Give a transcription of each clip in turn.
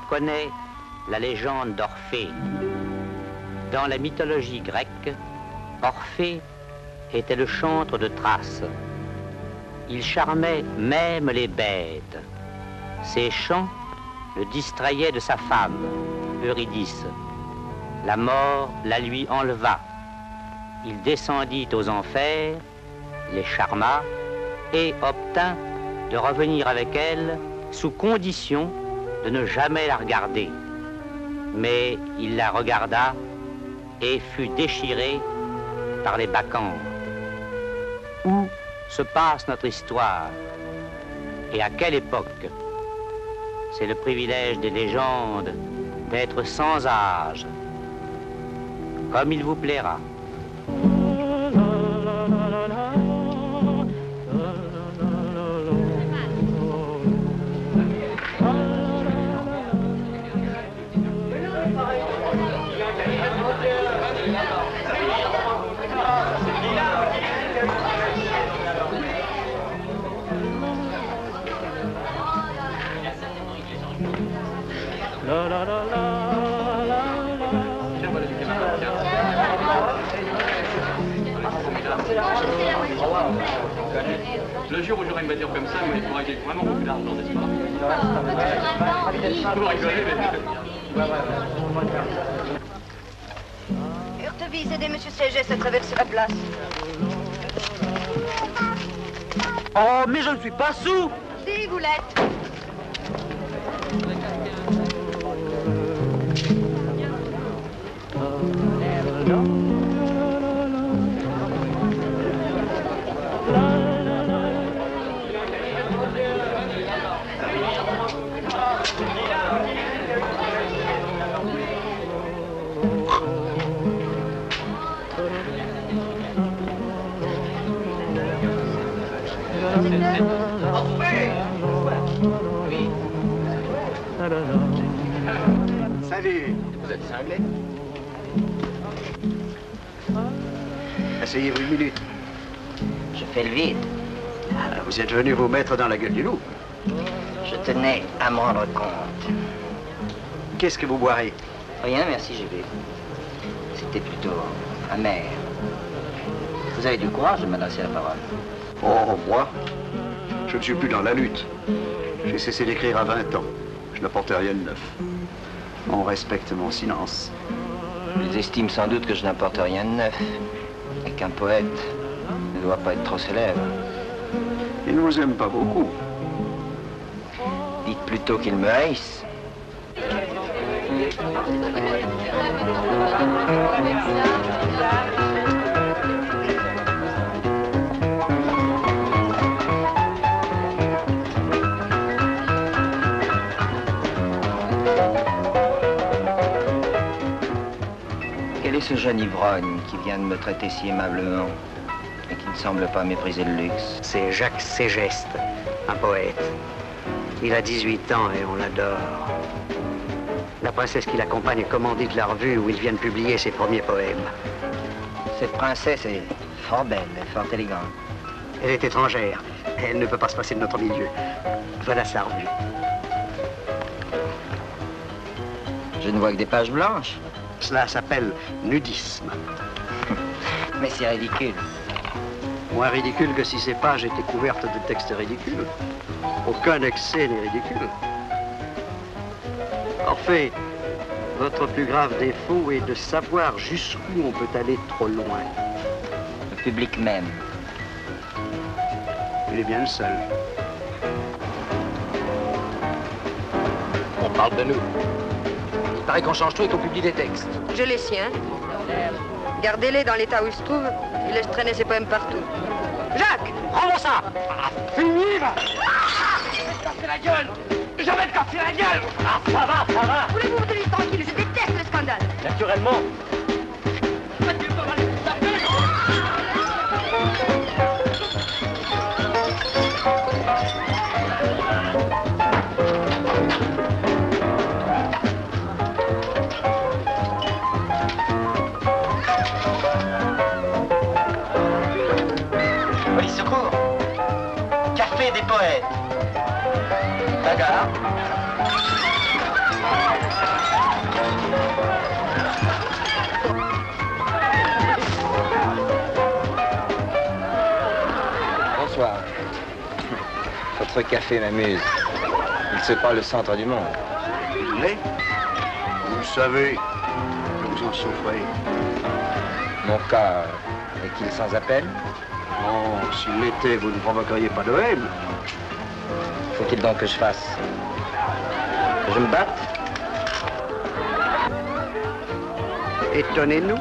connaît la légende d'Orphée. Dans la mythologie grecque, Orphée était le chantre de Thrace. Il charmait même les bêtes. Ses chants le distrayaient de sa femme, Eurydice. La mort la lui enleva. Il descendit aux enfers, les charma et obtint de revenir avec elle sous condition de ne jamais la regarder. Mais il la regarda et fut déchiré par les bacchantes. Où se passe notre histoire et à quelle époque? C'est le privilège des légendes d'être sans âge, comme il vous plaira. Le jour où j'aurai une voiture comme ça, il faudra que j'ai vraiment beaucoup d'argent, n'est-ce pas? Vous rigolez, mais... Urtevise, aidez Monsieur Ségès à traverser la place. Oh, mais je ne suis pas sous! Si, vous l'êtes. Salut. Vous êtes cinglé? Asseyez-vous une minute. Je fais le vide. Vous êtes venu vous mettre dans la gueule du loup. Je tenais à me rendre compte. Qu'est-ce que vous boirez? Rien, merci, j'ai vu. C'était plutôt amer. Vous avez du courage de m'adresser la parole. Oh, moi? Je ne suis plus dans la lutte. J'ai cessé d'écrire à 20 ans. Je n'apporte rien de neuf. On respecte mon silence. Ils estiment sans doute que je n'apporte rien de neuf. Et qu'un poète ne doit pas être trop célèbre. Ils ne vous aiment pas beaucoup. Dites plutôt qu'ils me haïssent. Quel est ce jeune ivrogne qui vient de me traiter si aimablement et qui ne semble pas mépriser le luxe? C'est Jacques Ségeste, un poète. Il a 18 ans et on l'adore. La princesse qui l'accompagne est commandite de la revue où il vient de publier ses premiers poèmes. Cette princesse est fort belle et fort élégante. Elle est étrangère. Elle ne peut pas se passer de notre milieu. Voilà sa revue. Je ne vois que des pages blanches. Cela s'appelle nudisme. Mais c'est ridicule. Moins ridicule que si ces pages étaient couvertes de textes ridicules. Aucun excès n'est ridicule. Orphée, votre plus grave défaut est de savoir jusqu'où on peut aller trop loin. Le public même. Il est bien le seul. On parle de nous. Il paraît qu'on change tout et qu'on publie des textes. Je les siens. Gardez-les dans l'état où ils se trouvent. Il laisse traîner ses poèmes partout. Jacques, Rends-moi ça! Finir! Je vais te casser la gueule! Je vais te casser la gueule! Ah, ça va, ça va! voulez-vous vous tenir tranquille? Je déteste le scandale. Naturellement. Police secours. Café des poètes. Bagarre. Votre café m'amuse. Il se croit le centre du monde. Mais, vous savez que vous en souffrez. Mon cas est-il sans appel? Oh, s'il l'était, vous ne provoqueriez pas de haine. Faut-il donc que je fasse? Que je me batte? Étonnez-nous.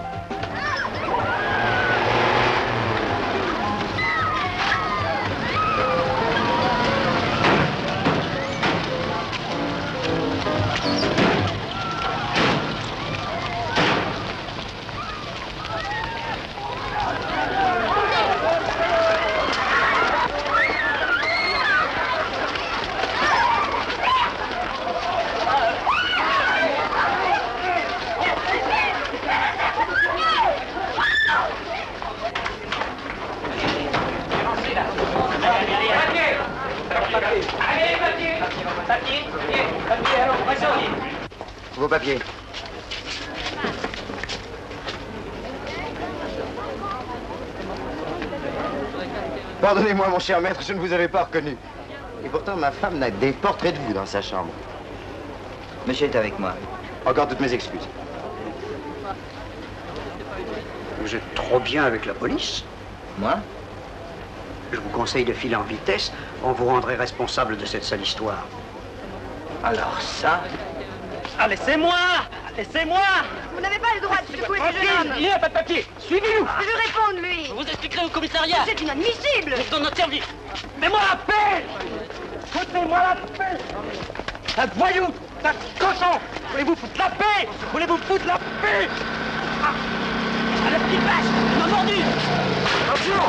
Vos papiers. Pardonnez-moi, mon cher maître, je ne vous avais pas reconnu. Et pourtant, ma femme n'a que des portraits de vous dans sa chambre. Monsieur est avec moi. Encore toutes mes excuses. Vous êtes trop bien avec la police. Moi? Je vous conseille de filer en vitesse. On vous rendrait responsable de cette sale histoire. Alors ça... Ah, laissez-moi! Laissez-moi! Vous n'avez pas le droit de secouer ce jeune homme. Il n'y a pas de papier! Suivez-nous! Je réponds de lui. Je vous expliquerai au commissariat! C'est inadmissible. C'est dans notre service! Mets-moi la paix! Foutez-moi la paix! Un voyou! Un cochon! Voulez-vous foutre la paix? Voulez-vous foutre la paix? Ah! À la petite vache! Il m'a mordu! Bonjour!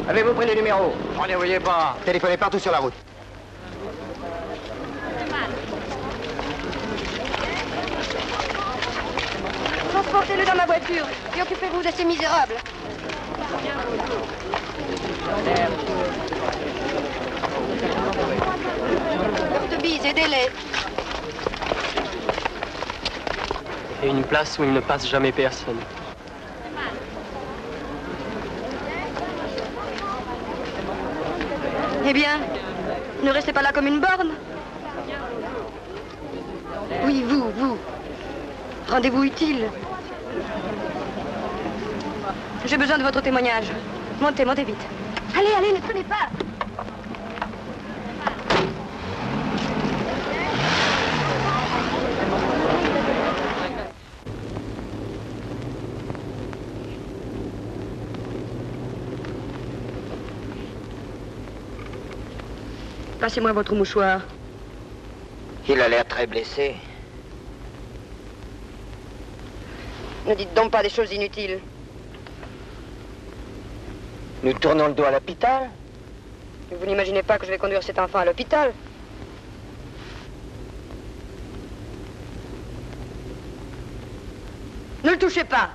Avez-vous pris le numéro? On ne voyait pas! Téléphonez partout sur la route. Transportez-le dans ma voiture et occupez-vous de ces misérables. Bise, aidez-les. Et une place où il ne passe jamais personne. Eh bien, ne restez pas là comme une borne. Oui, vous. Rendez-vous utile. J'ai besoin de votre témoignage. Montez vite. Allez, ne traînez pas. Passez-moi votre mouchoir. Il a l'air très blessé. Ne dites donc pas des choses inutiles. Nous tournons le dos à l'hôpital? Vous n'imaginez pas que je vais conduire cet enfant à l'hôpital? Ne le touchez pas.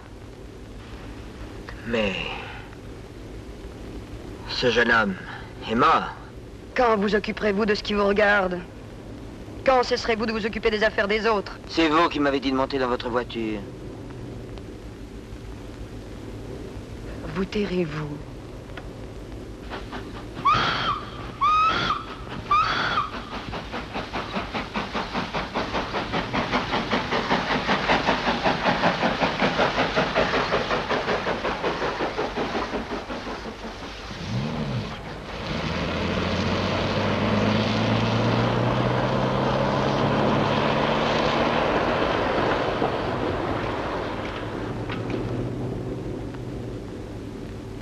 Mais... ce jeune homme est mort. Quand vous occuperez-vous de ce qui vous regarde? Quand cesserez-vous de vous occuper des affaires des autres? C'est vous qui m'avez dit de monter dans votre voiture. Vous tairez-vous.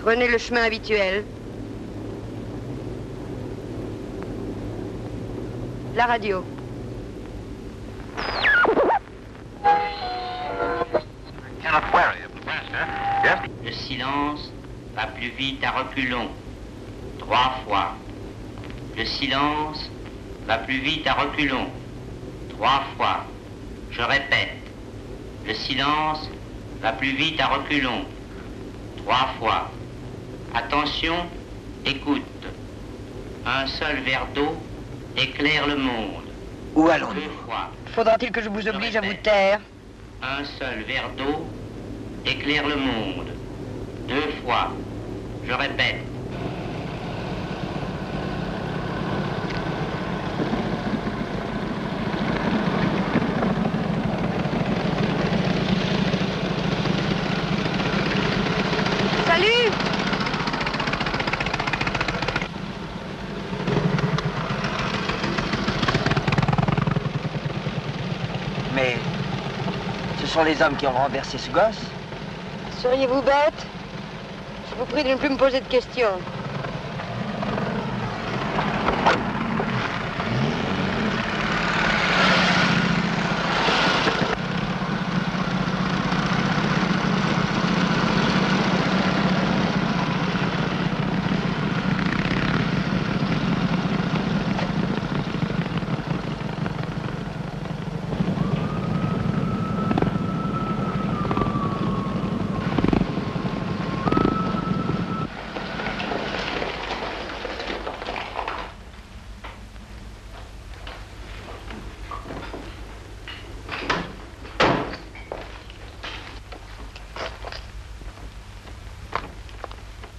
Prenez le chemin habituel. La radio. Le silence va plus vite à reculons. 3 fois. Le silence va plus vite à reculons. 3 fois. Je répète. Le silence va plus vite à reculons. 3 fois. Attention, écoute. Un seul verre d'eau éclaire le monde. Où allons-nous? 2 fois. Faudra-t-il que je vous oblige à vous taire? Un seul verre d'eau éclaire le monde. 2 fois. Je répète. Salut! Mais ce sont les hommes qui ont renversé ce gosse. Seriez-vous bête? Je vous prie de ne plus me poser de questions.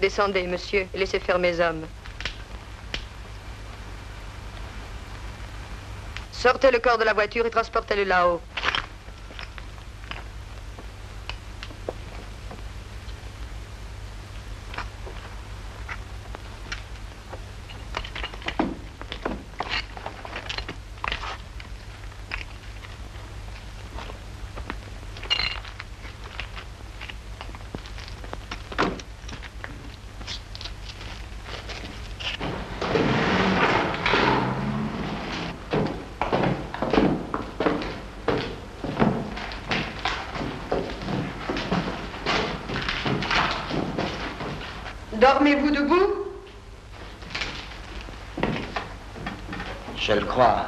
Descendez, monsieur, et laissez faire mes hommes. Sortez le corps de la voiture et transportez-le là-haut. Dormez-vous debout? Je le crois.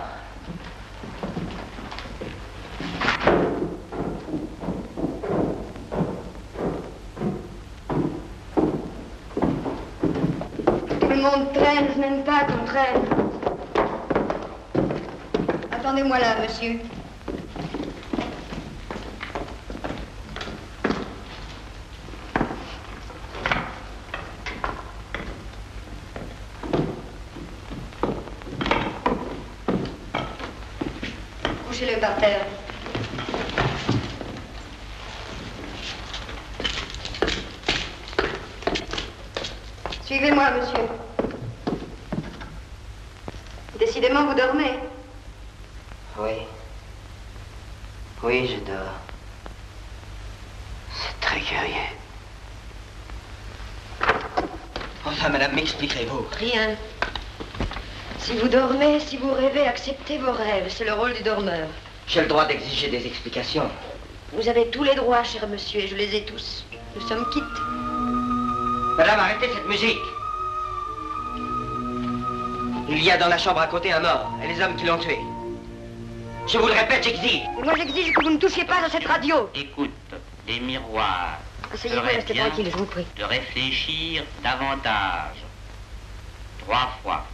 Tout le monde traîne, je n'aime pas qu'on traîne. Attendez-moi là, monsieur. Couchez-le par terre. Suivez-moi, monsieur. Décidément, vous dormez. Oui. Oui, je dors. C'est très curieux. Enfin, madame, m'expliquerez-vous? Rien. Si vous dormez, si vous rêvez, acceptez vos rêves. C'est le rôle du dormeur. J'ai le droit d'exiger des explications. Vous avez tous les droits, cher monsieur, et je les ai tous. Nous sommes quittes. Madame, arrêtez cette musique. Il y a dans la chambre à côté un mort, et les hommes qui l'ont tué. Je vous le répète, j'exige. Et moi, j'exige que vous ne touchiez pas à cette radio. Écoute, les miroirs. Asseyez-vous, ferait restez bien tranquille, je vous prie. De réfléchir davantage. 3 fois.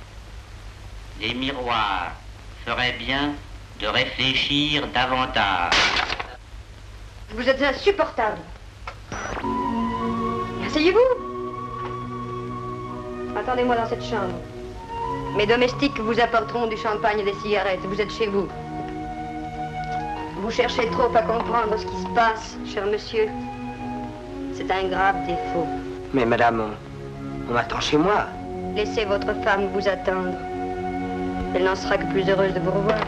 Les miroirs feraient bien de réfléchir davantage. Vous êtes insupportable. Asseyez-vous. Attendez-moi dans cette chambre. Mes domestiques vous apporteront du champagne et des cigarettes. Vous êtes chez vous. Vous cherchez trop à comprendre ce qui se passe, cher monsieur. C'est un grave défaut. Mais madame, on m'attend chez moi. Laissez votre femme vous attendre. Elle n'en sera que plus heureuse de vous revoir.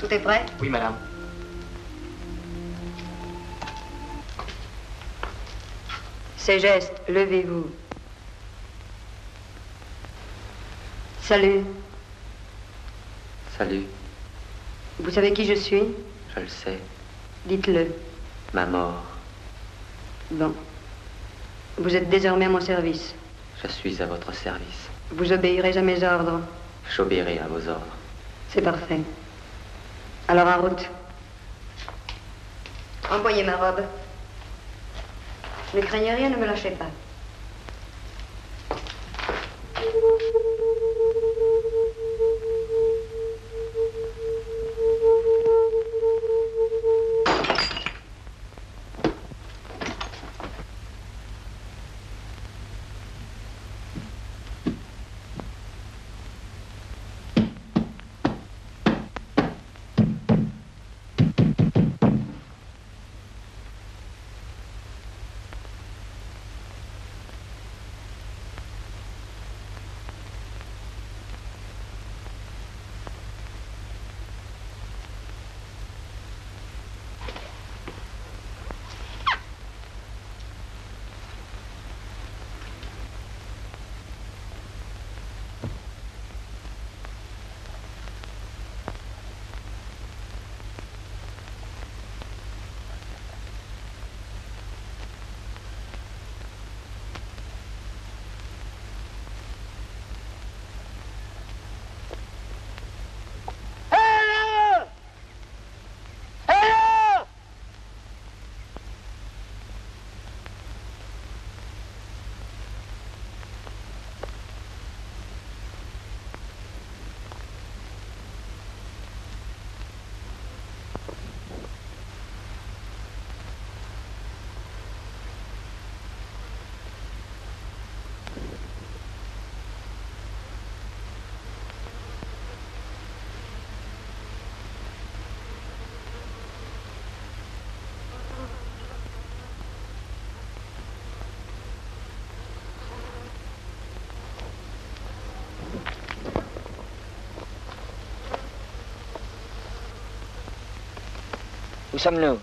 Tout est prêt? Oui, madame. Ces gestes, levez-vous. Salut. Salut, Vous savez qui je suis? je le sais, Dites-le. ma mort. Bon. Vous êtes désormais à mon service. Je suis à votre service. Vous obéirez à mes ordres. J'obéirai à vos ordres. C'est parfait. Alors en route. Envoyez ma robe. Ne craignez rien, ne me lâchez pas. Où sommes-nous?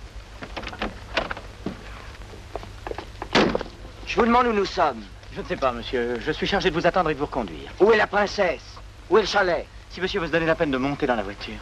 Je vous demande où nous sommes. Je ne sais pas, monsieur. Je suis chargé de vous attendre et de vous reconduire. Où est la princesse? Où est le chalet? Si monsieur veut se donner la peine de monter dans la voiture.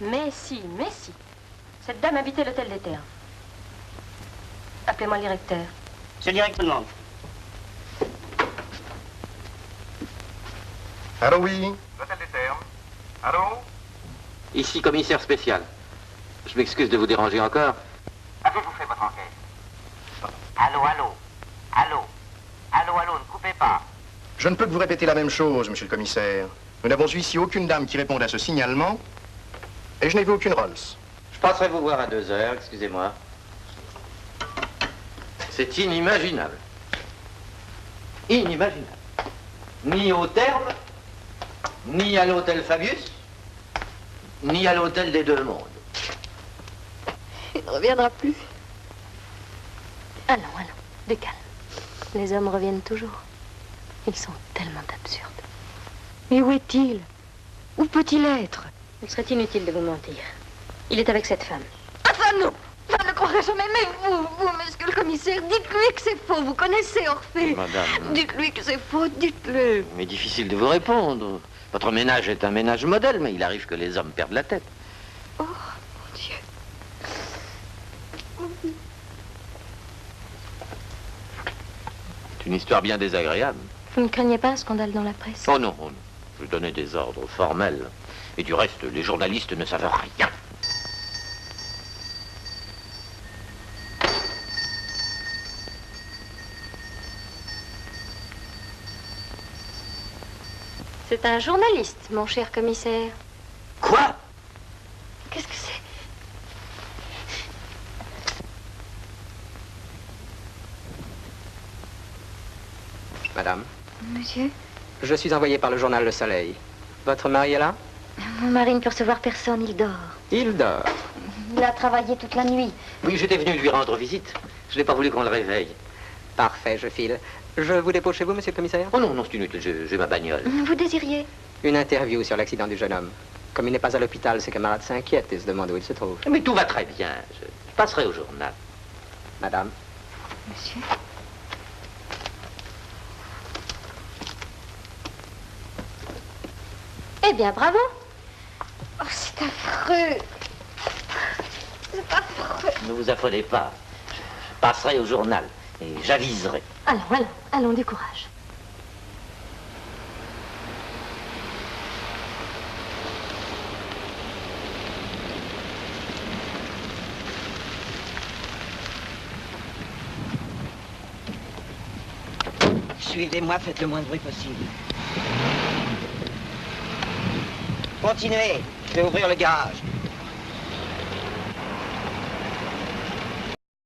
Mais si. Cette dame habitait l'hôtel des Termes. Appelez-moi le directeur. C'est le directeur. Allô, oui? L'hôtel des Termes. Allô? Ici, commissaire spécial. Je m'excuse de vous déranger encore. Avez-vous fait votre enquête? Allô, ne coupez pas. Je ne peux que vous répéter la même chose, monsieur le commissaire. Nous n'avons eu ici aucune dame qui réponde à ce signalement, et je n'ai vu aucune Rolls. Je passerai vous voir à 2 heures, excusez-moi. C'est inimaginable. Inimaginable. Ni au Terme, ni à l'hôtel Fabius, ni à l'hôtel des Deux Mondes. Il ne reviendra plus. Allons, de calme. Les hommes reviennent toujours. Ils sont tellement absurdes. Mais où est-il? Où peut-il être? Il serait inutile de vous mentir. Il est avec cette femme. Enfin non! Je ne le croirais jamais, mais vous, monsieur le commissaire, dites-lui que c'est faux. Vous connaissez Orphée. Madame. Dites-lui que c'est faux, dites-le. Mais difficile de vous répondre. Votre ménage est un ménage modèle, mais il arrive que les hommes perdent la tête. Oh, mon Dieu. C'est une histoire bien désagréable. Vous ne craignez pas un scandale dans la presse? Oh non. Je donnais des ordres formels. Et du reste, les journalistes ne savent rien. C'est un journaliste, mon cher commissaire. Quoi? Qu'est-ce que c'est? Madame, Monsieur? je suis envoyé par le journal Le Soleil. Votre mari est là? Mon mari ne peut recevoir personne, il dort. Il dort. Il a travaillé toute la nuit. Oui, j'étais venu lui rendre visite. Je n'ai pas voulu qu'on le réveille. Parfait, je file. Je vous dépose chez vous, monsieur le commissaire? Oh non, c'est inutile, j'ai ma bagnole. Vous désiriez? Une interview sur l'accident du jeune homme. Comme il n'est pas à l'hôpital, ses camarades s'inquiètent et se demandent où il se trouve. Mais tout va très bien. Je passerai au journal. Madame? Monsieur? Eh bien, bravo. Oh, c'est affreux. C'est affreux. Ne vous affolez pas. Je passerai au journal et j'aviserai. Allons, du courage. Suivez-moi, faites le moins de bruit possible. Continuez, je vais ouvrir le garage.